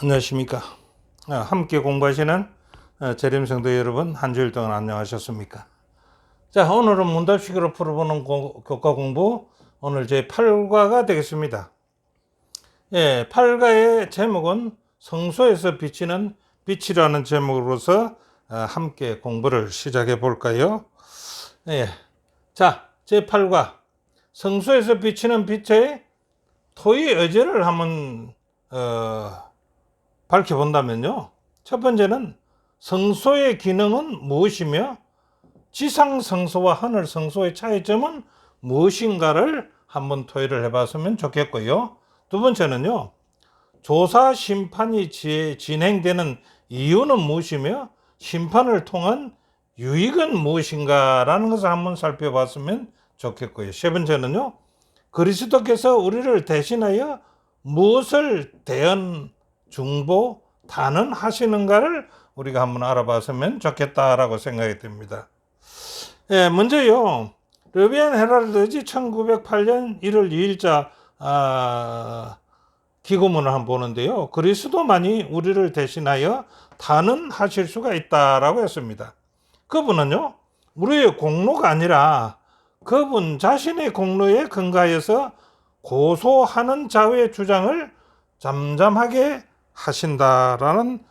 안녕하십니까. 함께 공부하시는 재림성도 여러분, 한 주일 동안 안녕하셨습니까? 자, 오늘은 문답식으로 풀어보는 교과 공부, 오늘 제 8과가 되겠습니다. 예, 8과의 제목은 성소에서 비치는 빛이라는 제목으로서 함께 공부를 시작해 볼까요? 예, 자, 제 8과 성소에서 비치는 빛의 토의 의제를 한번 밝혀본다면요. 첫 번째는 성소의 기능은 무엇이며 지상 성소와 하늘 성소의 차이점은 무엇인가를 한번 토의를 해봤으면 좋겠고요. 두 번째는요. 조사 심판이 진행되는 이유는 무엇이며 심판을 통한 유익은 무엇인가라는 것을 한번 살펴봤으면 좋겠고요. 세 번째는요. 그리스도께서 우리를 대신하여 무엇을 대언 중보, 단언하시는가를 우리가 한번 알아봤으면 좋겠다라고 생각이 듭니다. 예, 먼저요. 르비안 헤럴드지 1908년 1월 2일자 기고문을 한번 보는데요. 그리스도만이 우리를 대신하여 단언하실 수가 있다라고 했습니다. 그분은요. 우리의 공로가 아니라 그분 자신의 공로에 근거해서 고소하는 자의 주장을 잠잠하게 하신다라는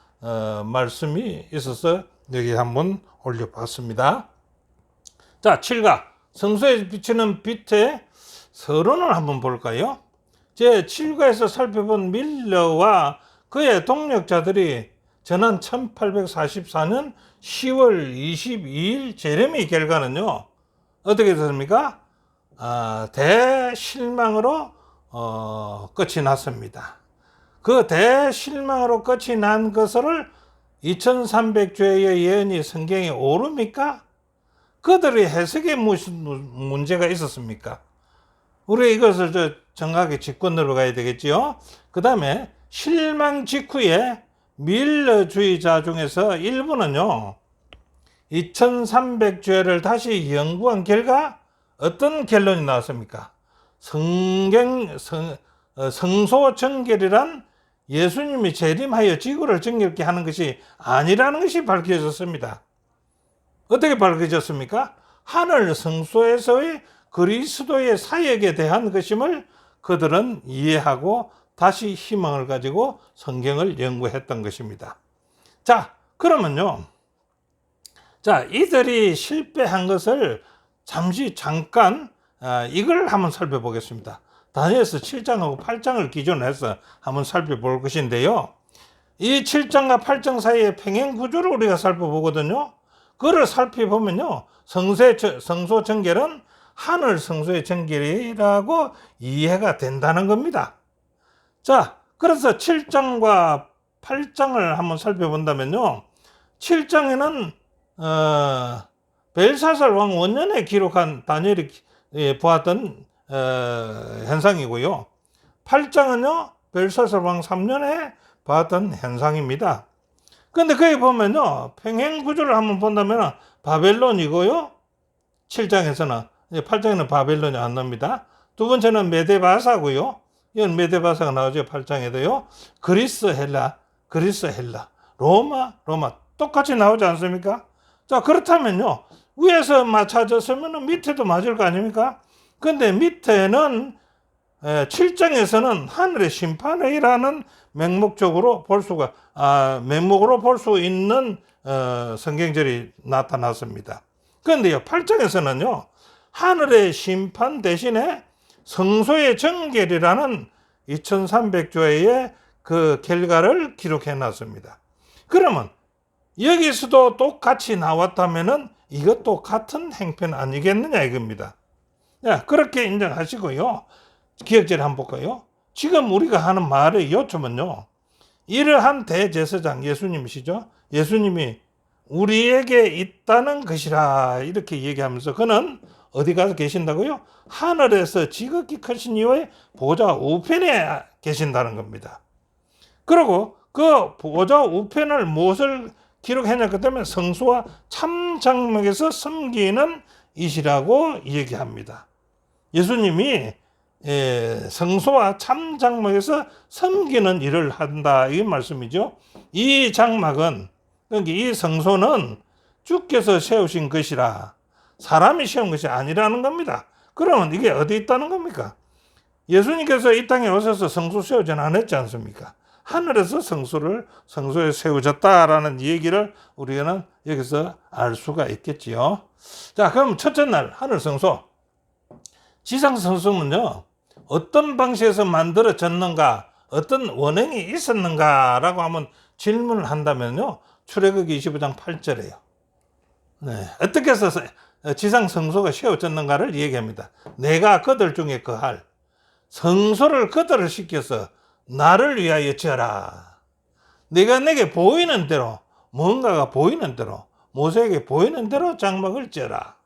말씀이 있어서 여기 한번 올려봤습니다. 자, 7가 성소에 비치는 빛의 서론을 한번 볼까요? 제 7과에서 살펴본 밀러와 그의 동력자들이 지난 1844년 10월 22일 제레미 결과는요. 어떻게 됐습니까? 대실망으로 끝이 났습니다. 그 대실망으로 끝이 난 것을 2300주의 예언이 성경에 오릅니까? 그들의 해석에 무슨 문제가 있었습니까? 우리 이것을 정확하게 짚고 들어가야 되겠지요. 그 다음에 실망 직후에 밀러주의자 중에서 일부는요. 2300주를 다시 연구한 결과 어떤 결론이 나왔습니까? 성소 정결이란 예수님이 재림하여 지구를 정결케 하는 것이 아니라는 것이 밝혀졌습니다. 어떻게 밝혀졌습니까? 하늘 성소에서의 그리스도의 사역에 대한 것임을 그들은 이해하고 다시 희망을 가지고 성경을 연구했던 것입니다. 자, 그러면요. 자, 이들이 실패한 것을 잠깐 이걸 한번 살펴보겠습니다. 다니엘서 7장하고 8장을 기준으로 해서 한번 살펴볼 것인데요. 이 7장과 8장 사이의 평행 구조를 우리가 살펴보거든요. 그걸 살펴보면요. 성소 정결은 하늘 성소의 정결이라고 이해가 된다는 겁니다. 자, 그래서 7장과 8장을 한번 살펴본다면요. 7장에는 벨사살 왕 원년에 기록한 다니엘이 보았던 현상이고요. 8장은요. 벨사살 왕 3년에 봤던 현상입니다. 그런데 거기 보면요. 평행 구조를 한번 본다면 바벨론이고요. 7장에서는 8장에는 바벨론이 안 나옵니다. 두 번째는 메데바사고요. 이건 메데바사가 나오죠. 8장에도요. 그리스 헬라, 로마 똑같이 나오지 않습니까? 자, 그렇다면요. 위에서 맞춰졌으면 밑에도 맞을 거 아닙니까? 근데 밑에는 7장에서는 하늘의 심판회라는 맹목으로 볼 수 있는 성경절이 나타났습니다. 그런데요, 8장에서는요, 하늘의 심판 대신에 성소의 정결이라는 2300조의 그 결과를 기록해 놨습니다. 그러면 여기서도 똑같이 나왔다면은 이것도 같은 행편 아니겠느냐 이겁니다. 자, 그렇게 인정하시고요. 기억제를 한번 볼까요? 지금 우리가 하는 말의 요점은요. 이러한 대제사장 예수님이시죠. 예수님이 우리에게 있다는 것이라 이렇게 얘기하면서 그는 어디 가서 계신다고요? 하늘에서 지극히 크신 이의 보좌 우편에 계신다는 겁니다. 그리고 그 보좌 우편을 무엇을 기록했냐 그러면 성소와 참장막에서 섬기는 이시라고 얘기합니다. 예수님이 성소와 참 장막에서 섬기는 일을 한다 이 말씀이죠. 이 장막은 그러니까 이 성소는 주께서 세우신 것이라 사람이 세운 것이 아니라는 겁니다. 그러면 이게 어디 있다는 겁니까? 예수님께서 이 땅에 오셔서 성소 세우진 않았지 않습니까? 하늘에서 성소에 세우셨다라는 얘기를 우리는 여기서 알 수가 있겠지요. 자, 그럼 첫째 날 하늘 성소, 지상 성소는요 어떤 방식에서 만들어졌는가, 어떤 원행이 있었는가라고 한번 질문을 한다면요, 출애굽기 25장 8절에요. 네, 어떻게 해서 지상 성소가 세워졌는가를 얘기합니다. 내가 그들 중에 거할 성소를 그들을 시켜서 나를 위하여 지어라. 네가 내게 보이는 대로, 뭔가가 보이는 대로, 모세에게 보이는 대로 장막을 지어라.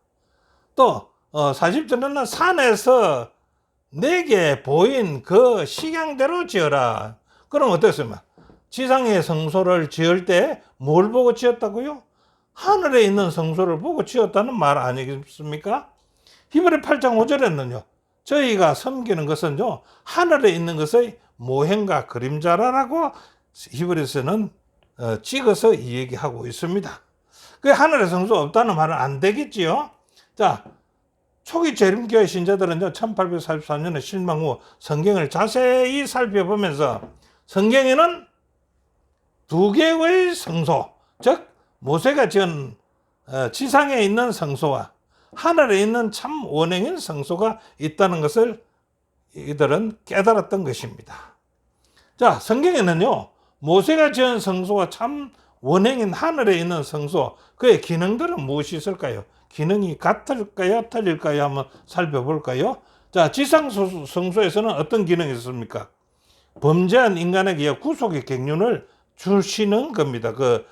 또 40절에는 산에서 내게 보인 그 식양대로 지어라. 그럼 어떻습니까? 지상의 성소를 지을 때 뭘 보고 지었다고요? 하늘에 있는 성소를 보고 지었다는 말 아니겠습니까? 히브리 8장 5절에는요. 저희가 섬기는 것은요, 하늘에 있는 것의 모형과 그림자라고 히브리서는 찍어서 얘기하고 있습니다. 그 하늘에 성소 없다는 말은 안 되겠지요. 자, 초기 재림교회 신자들은요, 1844년에 실망 후 성경을 자세히 살펴보면서 성경에는 두 개의 성소, 즉 모세가 지은 지상에 있는 성소와 하늘에 있는 참 원행인 성소가 있다는 것을 이들은 깨달았던 것입니다. 자, 성경에는요, 모세가 지은 성소와 참 원행인 하늘에 있는 성소, 그의 기능들은 무엇이 있을까요? 기능이 같을까요? 틀릴까요? 한번 살펴볼까요? 자, 지상 성소에서는 어떤 기능이 있습니까? 범죄한 인간에게 구속의 갱륜을 주시는 겁니다. 그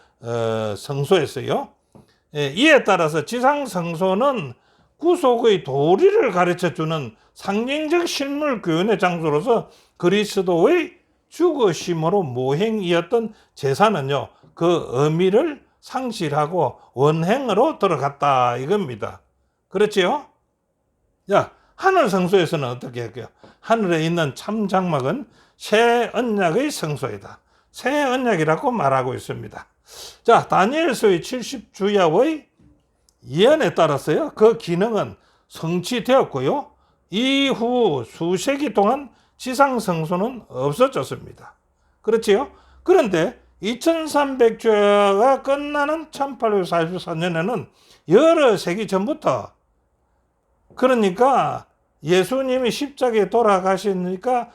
성소에서요. 이에 따라서 지상 성소는 구속의 도리를 가르쳐주는 상징적 실물 교훈의 장소로서 그리스도의 죽으심으로 모행이었던 제사는요, 그 의미를 상실하고 원행으로 들어갔다 이겁니다. 그렇지요? 자, 하늘 성소에서는 어떻게 할까요? 하늘에 있는 참 장막은 새 언약의 성소이다. 새 언약이라고 말하고 있습니다. 자, 다니엘서의 70주야의 예언에 따라서요, 그 기능은 성취되었고요, 이후 수세기 동안 지상 성소는 없어졌습니다. 그렇지요? 그런데 2300주야가 끝나는 1844년에는 여러 세기 전부터, 그러니까 예수님이 십자가에 돌아가시니까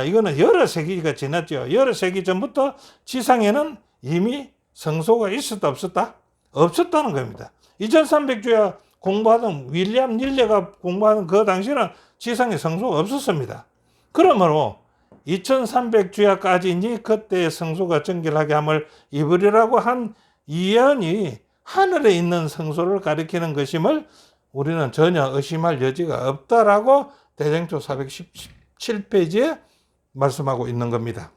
이거는 여러 세기가 지났죠. 여러 세기 전부터 지상에는 이미 성소가 있었다 없었다? 없었다는 겁니다. 2300주야 공부하던 윌리엄 닐레가 공부하는 그 당시에는 지상에 성소가 없었습니다. 그러므로 2300주야까지니 그때의 성소가 정결하게 함을 입으리라고 한 예언이 하늘에 있는 성소를 가리키는 것임을 우리는 전혀 의심할 여지가 없다라고 대쟁조 417페이지에 말씀하고 있는 겁니다.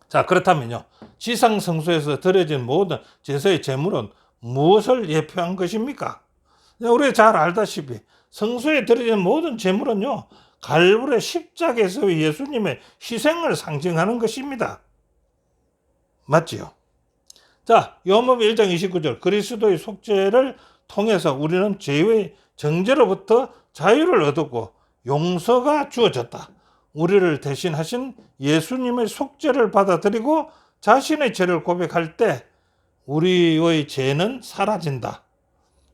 자, 그렇다면요, 지상 성소에서 드려진 모든 제사의 제물은 무엇을 예표한 것입니까? 우리가 잘 알다시피 성소에 드려진 모든 제물은요, 갈보리 십자가에서의 예수님의 희생을 상징하는 것입니다. 맞지요? 자, 요한복음 1장 29절, 그리스도의 속죄를 통해서 우리는 죄의 정죄로부터 자유를 얻었고 용서가 주어졌다. 우리를 대신하신 예수님의 속죄를 받아들이고 자신의 죄를 고백할 때 우리의 죄는 사라진다.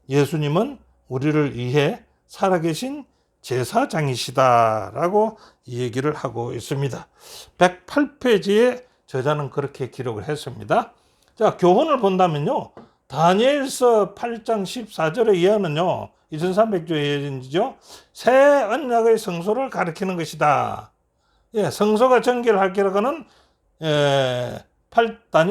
예수님은 우리를 위해 살아계신 제사장이시다라고 얘기를 하고 있습니다. 108페이지에 저자는 그렇게 기록을 했습니다. 자, 교훈을 본다면요, 다니엘서 8장 14절의 예언은요, 2300주의 예언이죠. 새 언약의 성소를 가리키는 것이다. 예, 성소가 정결할 거라고는 다니엘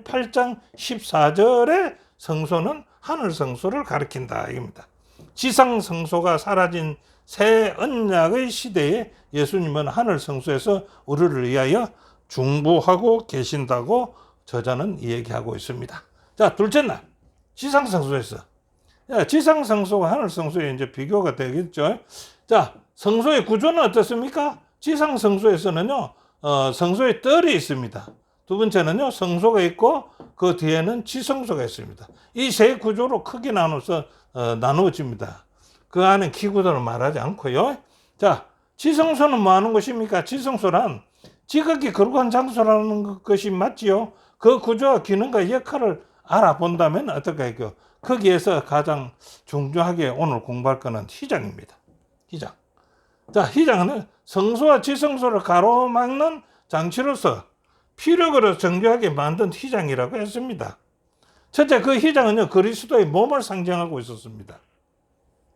8장 14절의 성소는 하늘 성소를 가리킨다 이겁니다. 지상 성소가 사라진 새 언약의 시대에 예수님은 하늘 성소에서 우리를 위하여 중보하고 계신다고 저자는 얘기하고 있습니다. 자, 둘째 날 지상 성소에서, 지상 성소와 하늘 성소에 이제 비교가 되겠죠. 자, 성소의 구조는 어떻습니까? 지상 성소에서는요, 성소의 뜰이 있습니다. 두 번째는요, 성소가 있고 그 뒤에는 지성소가 있습니다. 이 세 구조로 크게 나눠서 나누어집니다. 그 안에 기구들은 말하지 않고요. 자, 지성소는 뭐 하는 것입니까? 지성소란 지극히 거룩한 장소라는 것이 맞지요. 그 구조와 기능과 역할을 알아본다면 어떻게 할까요? 거기에서 가장 중요하게 오늘 공부할 것은 휘장입니다. 휘장. 자, 휘장은 성소와 지성소를 가로막는 장치로서 피력으로 정교하게 만든 휘장이라고 했습니다. 첫째, 그 휘장은요, 그리스도의 몸을 상징하고 있었습니다.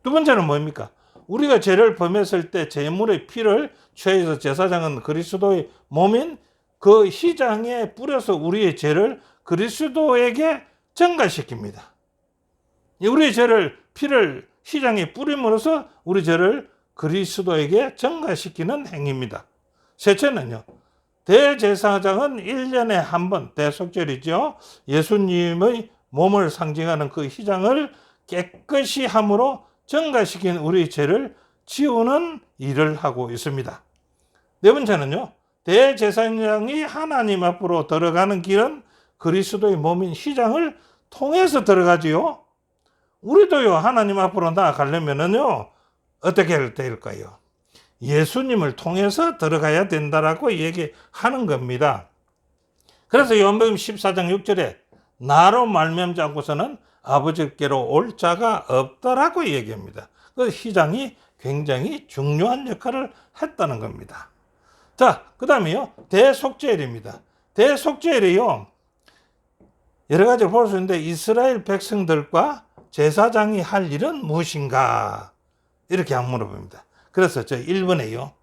두 번째는 뭡니까? 우리가 죄를 범했을 때 제물의 피를 취해서 제사장은 그리스도의 몸인 그 휘장에 뿌려서 우리의 죄를 그리스도에게 전가시킵니다. 우리의 죄를 피를 휘장에 뿌림으로써 우리 죄를 그리스도에게 전가시키는 행위입니다. 셋째는요, 대제사장은 1년에 한 번, 대속절이죠. 예수님의 몸을 상징하는 그 휘장을 깨끗이 함으로 전가시킨 우리 죄를 지우는 일을 하고 있습니다. 네 번째는요, 대제사장이 하나님 앞으로 들어가는 길은 그리스도의 몸인 휘장을 통해서 들어가지요. 우리도요, 하나님 앞으로 나아가려면은요, 어떻게 될까요? 예수님을 통해서 들어가야 된다라고 얘기하는 겁니다. 그래서 요한복음 14장 6절에 나로 말미암지 않고서는 아버지께로 올 자가 없다라고 얘기합니다. 그 휘장이 굉장히 중요한 역할을 했다는 겁니다. 자, 그 다음에요, 대속죄일입니다. 대속죄일이요, 여러 가지를 볼 수 있는데 이스라엘 백성들과 제사장이 할 일은 무엇인가? 이렇게 안 물어봅니다. 그래서 저 1번에요.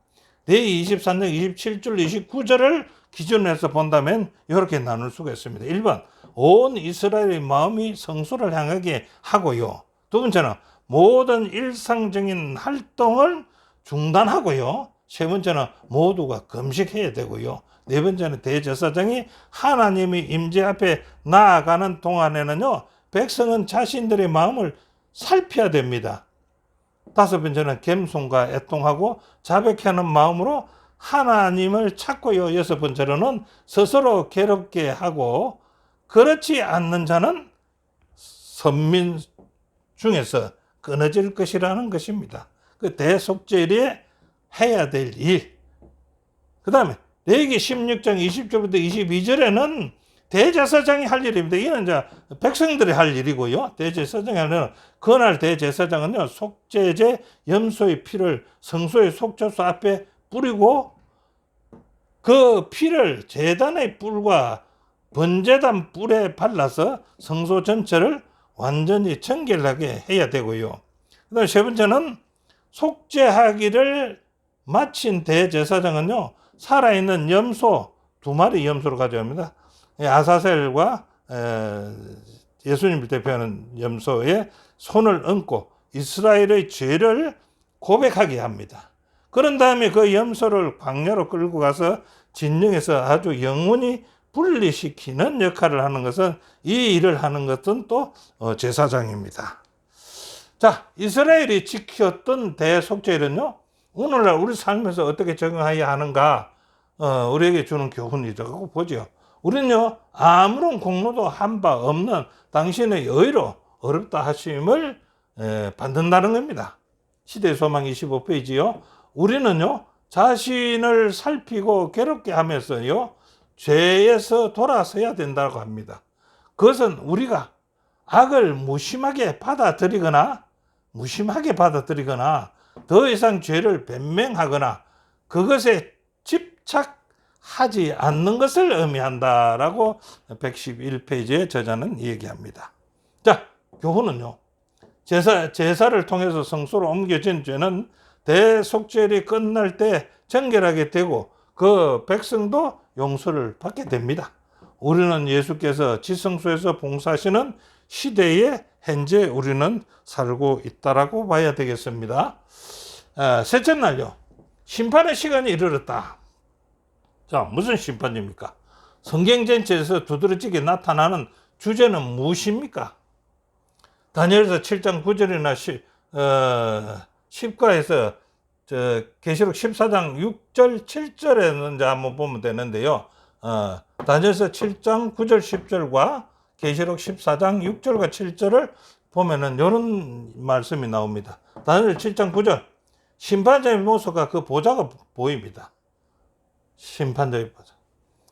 레위 23장 27절 29절을 기준으로 해서 본다면 이렇게 나눌 수가 있습니다. 1번, 온 이스라엘의 마음이 성소를 향하게 하고요. 두 번째는 모든 일상적인 활동을 중단하고요. 세 번째는 모두가 금식해야 되고요. 네 번째는 대제사장이 하나님의 임재 앞에 나아가는 동안에는요, 백성은 자신들의 마음을 살펴야 됩니다. 다섯 번째는 겸손과 애통하고 자백케 하는 마음으로 하나님을 찾고요. 여섯 번째로는 스스로 괴롭게 하고 그렇지 않는 자는 선민 중에서 끊어질 것이라는 것입니다. 그 대속죄일에 해야 될 일. 그 다음에 레위기 16장 20절부터 22절에는 대제사장이 할 일입니다. 이는 이제 백성들이 할 일이고요. 대제사장이 하는 그날 대제사장은요, 속죄제 염소의 피를 성소의 속죄소 앞에 뿌리고 그 피를 제단의 뿔과 번제단 뿔에 발라서 성소 전체를 완전히 정결하게 해야 되고요. 그다음 세 번째는 속죄하기를 마친 대제사장은요, 살아있는 염소 2마리 염소를 가져옵니다. 아사셀과 예수님을 대표하는 염소에 손을 얹고 이스라엘의 죄를 고백하게 합니다. 그런 다음에 그 염소를 광야로 끌고 가서 진영에서 아주 영원히 분리시키는 역할을 하는 것은, 이 일을 하는 것은 또 제사장입니다. 자, 이스라엘이 지켰던 대속죄일은요, 오늘날 우리 삶에서 어떻게 적용해야 하는가, 우리에게 주는 교훈이라고 보죠. 우리는요, 아무런 공로도 한 바 없는 당신의 의로 어렵다 하심을 받는다는 겁니다. 시대의 소망 25페이지요. 우리는요, 자신을 살피고 괴롭게 하면서요, 죄에서 돌아서야 된다고 합니다. 그것은 우리가 악을 무심하게 받아들이거나 더 이상 죄를 변명하거나 그것에 집착하지 않는 것을 의미한다라고 111페이지의 저자는 얘기합니다. 자, 교훈은요, 제사를 통해서 성소로 옮겨진 죄는 대속죄일이 끝날 때 정결하게 되고 그 백성도 용서를 받게 됩니다. 우리는 예수께서 지성소에서 봉사하시는 시대에 현재 우리는 살고 있다라고 봐야 되겠습니다. 셋째 날요, 심판의 시간이 이르렀다. 자, 무슨 심판입니까? 성경 전체에서 두드러지게 나타나는 주제는 무엇입니까? 다니엘서 7장 9절이나 10과에서 계시록 14장 6절 7절에는 이제 한번 보면 되는데요. 다니엘서 7장 9절 10절과 계시록 14장 6절과 7절을 보면은 이런 말씀이 나옵니다. 다니엘 7장 9절 심판자의 모습과 그 보좌가 보입니다. 심판자의 보좌.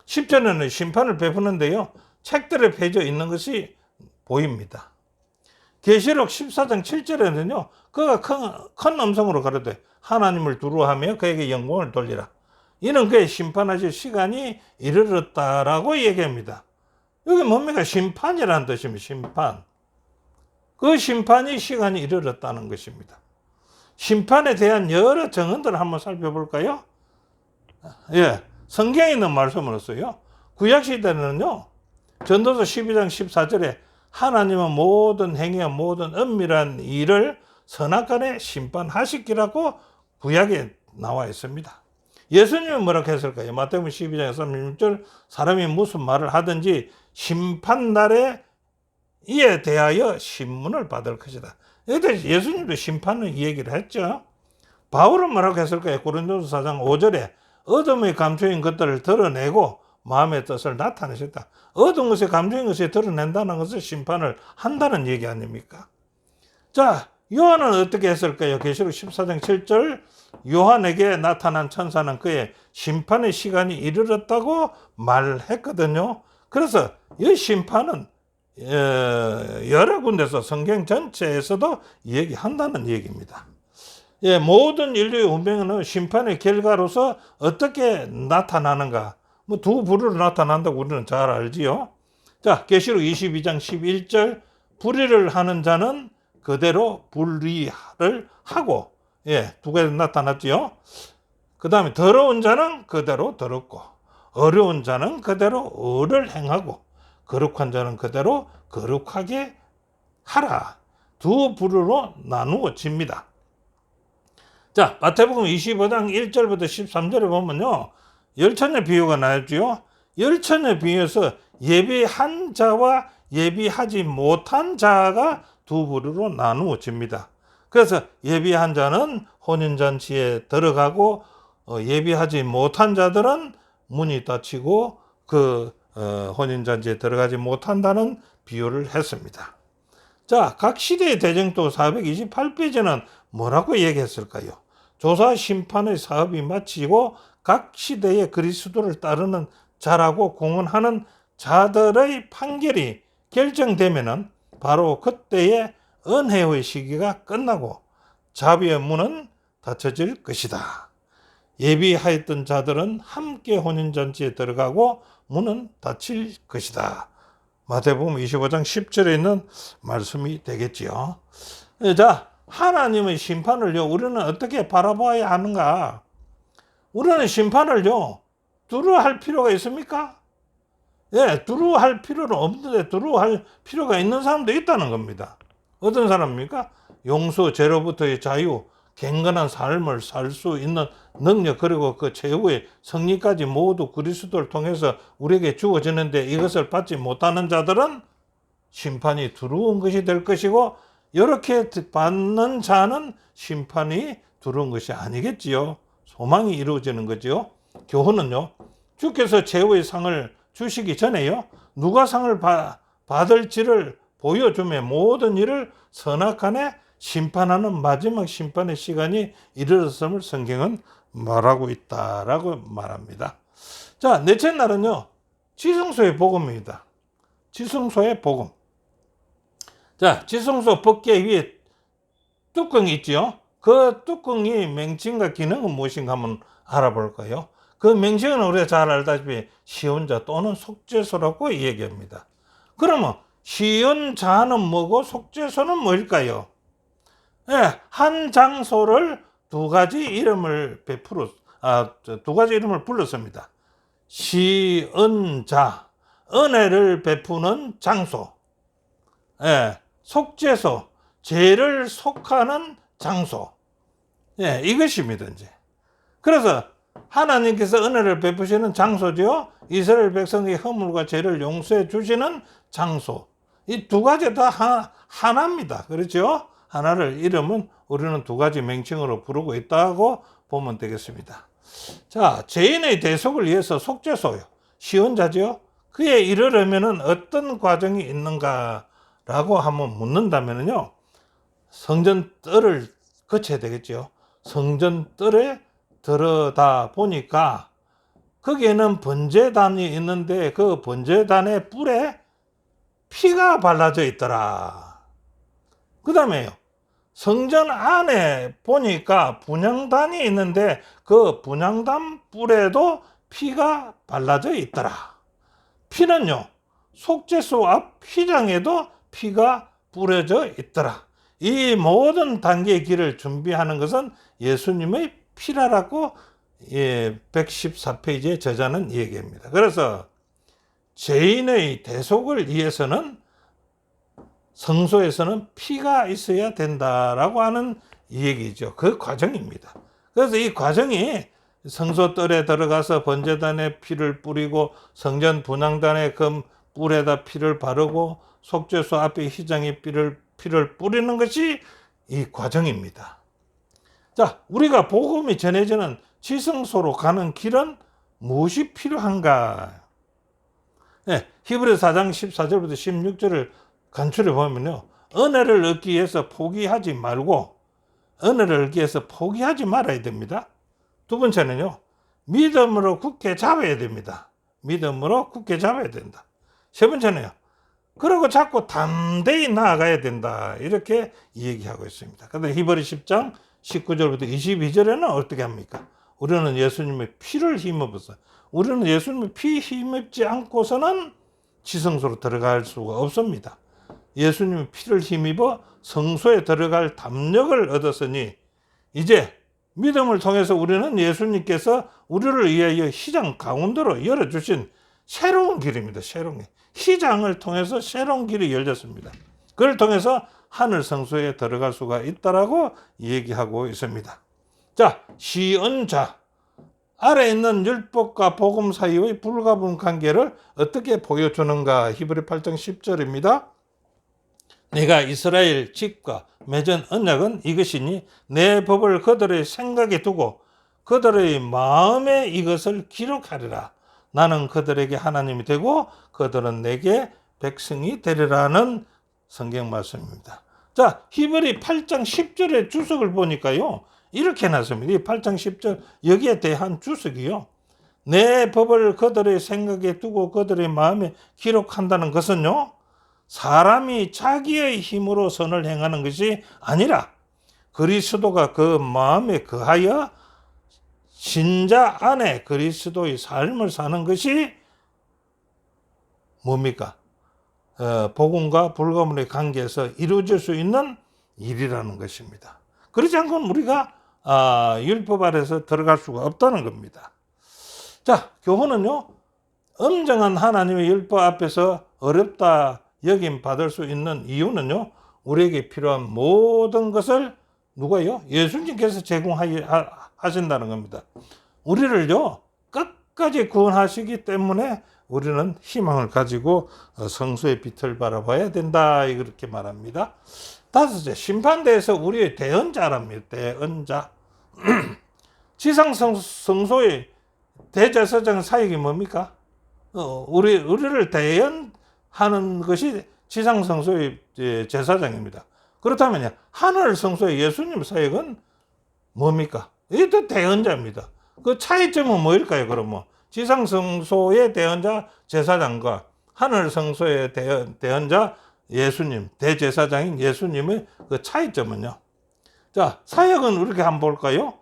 10절에는 심판을 베푸는데요. 책들에 펴져 있는 것이 보입니다. 계시록 14장 7절에는요. 그가 큰 음성으로 가로되 하나님을 두루하며 그에게 영광을 돌리라. 이는 그의 심판하실 시간이 이르렀다라고 얘기합니다. 여기 뭡니까? 심판이라는 뜻입니다. 심판. 그 심판이 시간이 이르렀다는 것입니다. 심판에 대한 여러 증언들을 한번 살펴볼까요? 예, 성경에 있는 말씀으로서요. 구약시대는요. 전도서 12장 14절에 하나님은 모든 행위와 모든 은밀한 일을 선악간에 심판하시기라고 구약에 나와 있습니다. 예수님은 뭐라고 했을까요? 마태복음 12장 36절 사람이 무슨 말을 하든지 심판날에 이에 대하여 신문을 받을 것이다. 여기서 예수님도 심판을 이 얘기를 했죠. 바울은 뭐라고 했을까요? 고린도서 4장 5절에 어둠에 감춰인 것들을 드러내고 마음의 뜻을 나타내셨다. 어두운 것에 감춰인 것을 드러낸다는 것을 심판을 한다는 얘기 아닙니까? 자, 요한은 어떻게 했을까요? 계시록 14장 7절 요한에게 나타난 천사는 그의 심판의 시간이 이르렀다고 말했거든요. 그래서 이 심판은 여러 군데서 성경 전체에서도 얘기한다는 얘기입니다. 예, 모든 인류의 운명은 심판의 결과로서 어떻게 나타나는가? 뭐 두 부류로 나타난다고 우리는 잘 알지요. 자, 계시록 22장 11절 불의를 하는 자는 그대로 불의를 하고, 예, 두 가지 나타났지요. 그 다음에 더러운 자는 그대로 더럽고, 어려운 자는 그대로 의를 행하고, 거룩한 자는 그대로 거룩하게 하라. 두 부류로 나누어집니다. 자, 마태복음 25장 1절부터 13절에 보면요. 열처녀 비유가 나왔죠. 열처녀 비유에서 예비한 자와 예비하지 못한 자가 두 부류로 나누어집니다. 그래서 예비한 자는 혼인잔치에 들어가고 예비하지 못한 자들은 문이 닫히고 혼인잔치에 들어가지 못한다는 비유를 했습니다. 자, 각 시대의 대정도 428페이지는 뭐라고 얘기했을까요? 조사 심판의 사업이 마치고 각 시대의 그리스도를 따르는 자라고 공언하는 자들의 판결이 결정되면은 바로 그때의 은혜의 시기가 끝나고 자비의 문은 닫혀질 것이다. 예비하였던 자들은 함께 혼인잔치에 들어가고 문은 닫힐 것이다. 마태복음 25장 10절에 있는 말씀이 되겠지요. 자, 하나님의 심판을요, 우리는 어떻게 바라봐야 하는가? 우리는 심판을요, 두려워할 필요가 있습니까? 예, 두려워할 필요는 없는데 두려워할 필요가 있는 사람도 있다는 겁니다. 어떤 사람입니까? 용서, 죄로부터의 자유, 경건한 삶을 살 수 있는 능력, 그리고 그 최후의 승리까지 모두 그리스도를 통해서 우리에게 주어지는데 이것을 받지 못하는 자들은 심판이 두려운 것이 될 것이고, 이렇게 받는 자는 심판이 두려운 것이 아니겠지요. 소망이 이루어지는 거지요. 교훈은요, 주께서 최후의 상을 주시기 전에요, 누가 상을 받을지를 보여주며 모든 일을 선악간에 심판하는 마지막 심판의 시간이 이르렀음을 성경은 말하고 있다라고 말합니다. 자, 넷째 날은요, 지성소의 복음입니다. 지성소의 복음. 자, 지성소 법궤 위에 뚜껑이 있죠. 그 뚜껑이 맹칭과 기능은 무엇인가 한번 알아볼까요? 그 맹칭은 우리가 잘 알다시피 시온자 또는 속죄소라고 얘기합니다. 그러면 시온자는 뭐고 속죄소는 뭘까요? 예, 한 장소를 두 가지 이름을 불렀습니다. 시은자, 은혜를 베푸는 장소. 예, 속죄소, 죄를 속하는 장소. 예, 이것입니다, 이제. 그래서 하나님께서 은혜를 베푸시는 장소죠. 이스라엘 백성의 허물과 죄를 용서해 주시는 장소. 이 두 가지 다 하나입니다. 그렇죠? 하나를 이름은 우리는 두 가지 명칭으로 부르고 있다고 보면 되겠습니다. 자, 죄인의 대속을 위해서 속죄소요. 시온자죠. 그에 이르려면은 어떤 과정이 있는가라고 한번 묻는다면요. 성전 뜰을 거쳐야 되겠죠. 성전 뜰에 들어다 보니까 거기에는 번제단이 있는데 그 번제단의 뿔에 피가 발라져 있더라. 그 다음에요. 성전 안에 보니까 분향단이 있는데 그 분향단 뿔에도 피가 발라져 있더라. 피는요, 속죄소 앞 휘장에도 피가 뿌려져 있더라. 이 모든 단계의 길을 준비하는 것은 예수님의 피라라고 114페이지에 저자는 얘기합니다. 그래서 죄인의 대속을 위해서는 성소에서는 피가 있어야 된다라고 하는 얘기죠. 그 과정입니다. 그래서 이 과정이 성소뜰에 들어가서 번제단에 피를 뿌리고 성전 분향단의 뿔에다 피를 바르고 속죄소 앞에 휘장에 피를 뿌리는 것이 이 과정입니다. 자, 우리가 복음이 전해지는 지성소로 가는 길은 무엇이 필요한가? 네, 히브리서 4장 14절부터 16절을 간추려 보면요. 은혜를 얻기 위해서 포기하지 말고 은혜를 얻기 위해서 포기하지 말아야 됩니다. 두 번째는요. 믿음으로 굳게 잡아야 됩니다. 믿음으로 굳게 잡아야 된다. 세 번째는요. 그리고 자꾸 담대히 나아가야 된다. 이렇게 얘기하고 있습니다. 그런데 히브리 10장 19절부터 22절에는 어떻게 합니까? 우리는 예수님의 피를 힘입어서 우리는 예수님의 피 힘입지 않고서는 지성소로 들어갈 수가 없습니다. 예수님의 피를 힘입어 성소에 들어갈 담력을 얻었으니 이제 믿음을 통해서 우리는 예수님께서 우리를 위하여 휘장 가운데로 열어주신 새로운 길입니다. 새로운 길. 휘장을 통해서 새로운 길이 열렸습니다. 그걸 통해서 하늘 성소에 들어갈 수가 있다라고 얘기하고 있습니다. 자, 시언자. 아래 있는 율법과 복음 사이의 불가분 관계를 어떻게 보여주는가? 히브리 8장 10절입니다. 내가 이스라엘 집과 맺은 언약은 이것이니 내 법을 그들의 생각에 두고 그들의 마음에 이것을 기록하리라. 나는 그들에게 하나님이 되고 그들은 내게 백성이 되리라는 성경 말씀입니다. 자, 히브리 8장 10절의 주석을 보니까요. 이렇게 해놨습니다. 이 8장 10절 여기에 대한 주석이요. 내 법을 그들의 생각에 두고 그들의 마음에 기록한다는 것은요. 사람이 자기의 힘으로 선을 행하는 것이 아니라 그리스도가 그 마음에 거하여 신자 안에 그리스도의 삶을 사는 것이 뭡니까? 복음과 불가분의 관계에서 이루어질 수 있는 일이라는 것입니다. 그렇지 않고는 우리가 율법 아래서 들어갈 수가 없다는 겁니다. 자, 교훈은요. 엄정한 하나님의 율법 앞에서 어렵다 여김 받을 수 있는 이유는요. 우리에게 필요한 모든 것을 누가요? 예수님께서 제공하신다는 겁니다. 우리를요. 끝까지 구원하시기 때문에 우리는 희망을 가지고 성소의 빛을 바라봐야 된다. 이렇게 말합니다. 다섯째, 심판대에서 우리의 대언자랍니다. 대언자. 지상 성소의 대제사장 사역이 뭡니까? 우리를 대언하는 것이 지상 성소의 제사장입니다. 그렇다면요, 하늘 성소의 예수님 사역은 뭡니까? 이것도 대언자입니다. 그 차이점은 뭐일까요? 그러면 지상 성소의 대언자 제사장과 하늘 성소의 대언자 예수님, 대제사장인 예수님의 그 차이점은요. 자, 사역은 이렇게 한번 볼까요?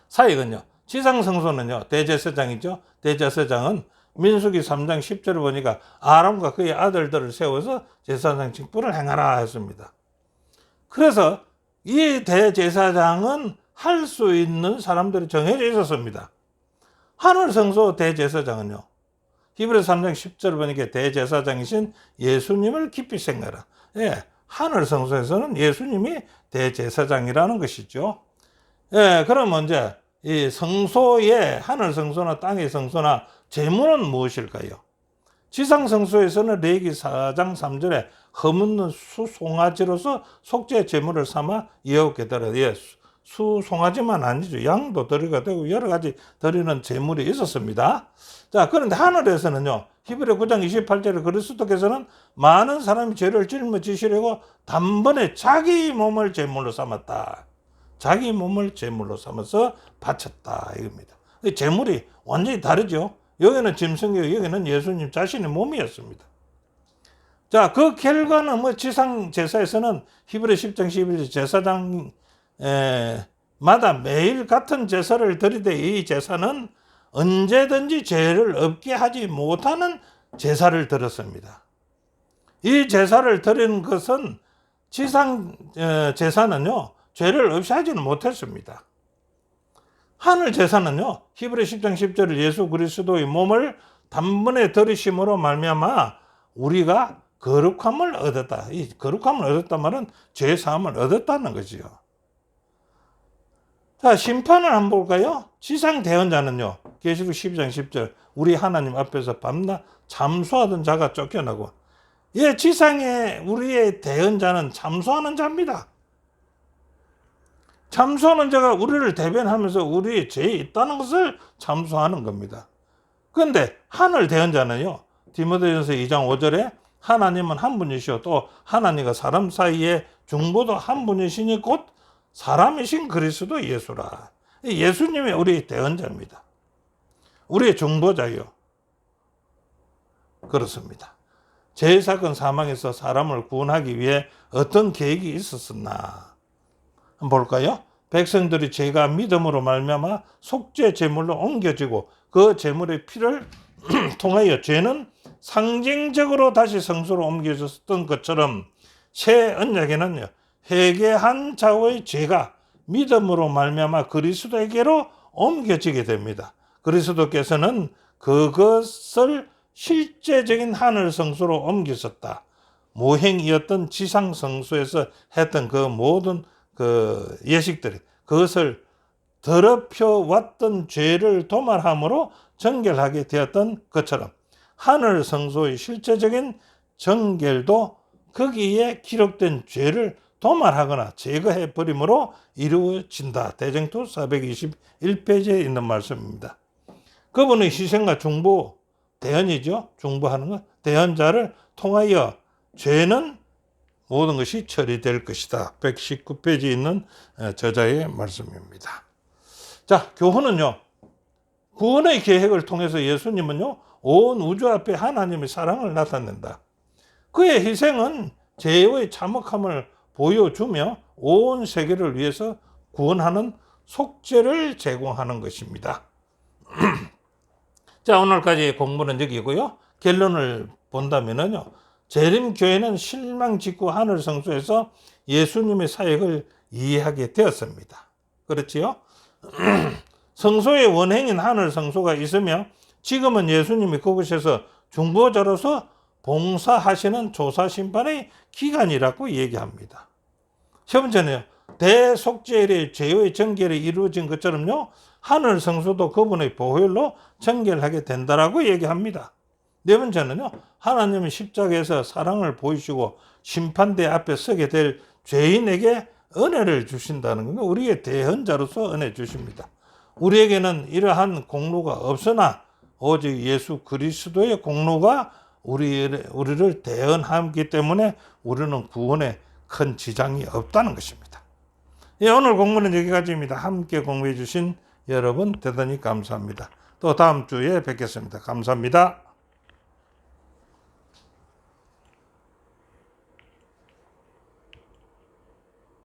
사역은요. 지상 성소는요. 대제사장이죠. 대제사장은 민수기 3장 10절을 보니까 아람과 그의 아들들을 세워서 제사장 직분을 행하라 했습니다. 그래서 이 대제사장은 할 수 있는 사람들이 정해져 있었습니다. 하늘 성소 대제사장은요. 히브리서 3장 10절을 보니까 대제사장이신 예수님을 깊이 생각하라. 예, 하늘 성소에서는 예수님이 대제사장이라는 것이죠. 예, 그러면 이제 이 성소의 하늘 성소나 땅의 성소나 제물은 무엇일까요? 지상 성소에서는 레위기 4장 3절에 허묻는 수송아지로서 속죄 제물을 삼아 여호와께 드려. 예, 수송아지만 아니죠. 양도 드리가 되고 여러 가지 드리는 제물이 있었습니다. 자, 그런데 하늘에서는요, 히브리 9장 28절에 그리스도께서는 많은 사람이 죄를 짊어지시려고 단번에 자기 몸을 제물로 삼았다. 자기 몸을 제물로 삼아서 바쳤다 이겁니다. 제물이 완전히 다르죠. 여기는 짐승이고 여기는 예수님 자신의 몸이었습니다. 자, 그 결과는 뭐 지상 제사에서는 히브리 10장 11절 제사장 마다 매일 같은 제사를 드리되 이 제사는 언제든지 죄를 없게 하지 못하는 제사를 드렸습니다. 이 제사를 드리는 것은 지상 제사는요, 죄를 없이 하지는 못했습니다. 하늘 제사는요, 히브리 10장 10절을 예수 그리스도의 몸을 단번에 들이심으로 말미암아 우리가 거룩함을 얻었다. 이 거룩함을 얻었단 말은 죄 사함을 얻었다는 거지요. 자, 심판을 한번 볼까요? 지상 대언자는요, 계시록 12장 10절 우리 하나님 앞에서 밤낮 잠수하던 자가 쫓겨나고, 예, 지상에 우리의 대언자는 잠수하는 자입니다. 잠수하는 자가 우리를 대변하면서 우리의 죄에 있다는 것을 잠수하는 겁니다. 그런데 하늘 대언자는요, 디모데전서 2장 5절에 하나님은 한 분이시오, 또 하나님과 사람 사이에 중보도 한 분이시니 곧 사람이신 그리스도 예수라. 예수님이 우리의 대언자입니다. 우리의 중보자요. 그렇습니다. 죄사건 사망에서 사람을 구원하기 위해 어떤 계획이 있었었나 한번 볼까요? 백성들이 죄가 믿음으로 말미암아 속죄 제물로 옮겨지고 그 제물의 피를 통하여 죄는 상징적으로 다시 성소로 옮겨졌던 것처럼 새 언약에는요, 회개한 자의 죄가 믿음으로 말미암아 그리스도에게로 옮겨지게 됩니다. 그리스도께서는 그것을 실제적인 하늘 성소로 옮기셨다. 모행이었던 지상 성소에서 했던 그 모든 그 예식들이 그것을 더럽혀 왔던 죄를 도말함으로 정결하게 되었던 것처럼 하늘 성소의 실제적인 정결도 거기에 기록된 죄를 도말하거나 제거해 버림으로 이루어진다. 대쟁투 421페이지에 있는 말씀입니다. 그분의 희생과 중보, 대언이죠. 중보하는 것. 대언자를 통하여 죄는 모든 것이 처리될 것이다. 119페이지에 있는 저자의 말씀입니다. 자, 교훈은요, 구원의 계획을 통해서 예수님은요, 온 우주 앞에 하나님의 사랑을 나타낸다. 그의 희생은 죄의 참혹함을 보여주며 온 세계를 위해서 구원하는 속죄를 제공하는 것입니다. 자, 오늘까지 공부는 여기고요. 결론을 본다면요, 재림교회는 실망 직후 하늘 성소에서 예수님의 사역을 이해하게 되었습니다. 그렇지요? 성소의 원행인 하늘 성소가 있으며 지금은 예수님이 그곳에서 중보자로서 봉사하시는 조사심판의 기간이라고 얘기합니다. 세 번째는요, 대속죄일의 죄의 정결이 이루어진 것처럼요, 하늘 성소도 그분의 보혈로 정결하게 된다라고 얘기합니다. 네 번째는요, 하나님은 십자가에서 사랑을 보이시고 심판대 앞에 서게 될 죄인에게 은혜를 주신다는 겁니다. 우리의 대언자로서 은혜 주십니다. 우리에게는 이러한 공로가 없으나 오직 예수 그리스도의 공로가 우리를 대언하기 때문에 우리는 구원에 큰 지장이 없다는 것입니다. 예, 오늘 공부는 여기까지입니다. 함께 공부해 주신 여러분 대단히 감사합니다. 또 다음 주에 뵙겠습니다. 감사합니다.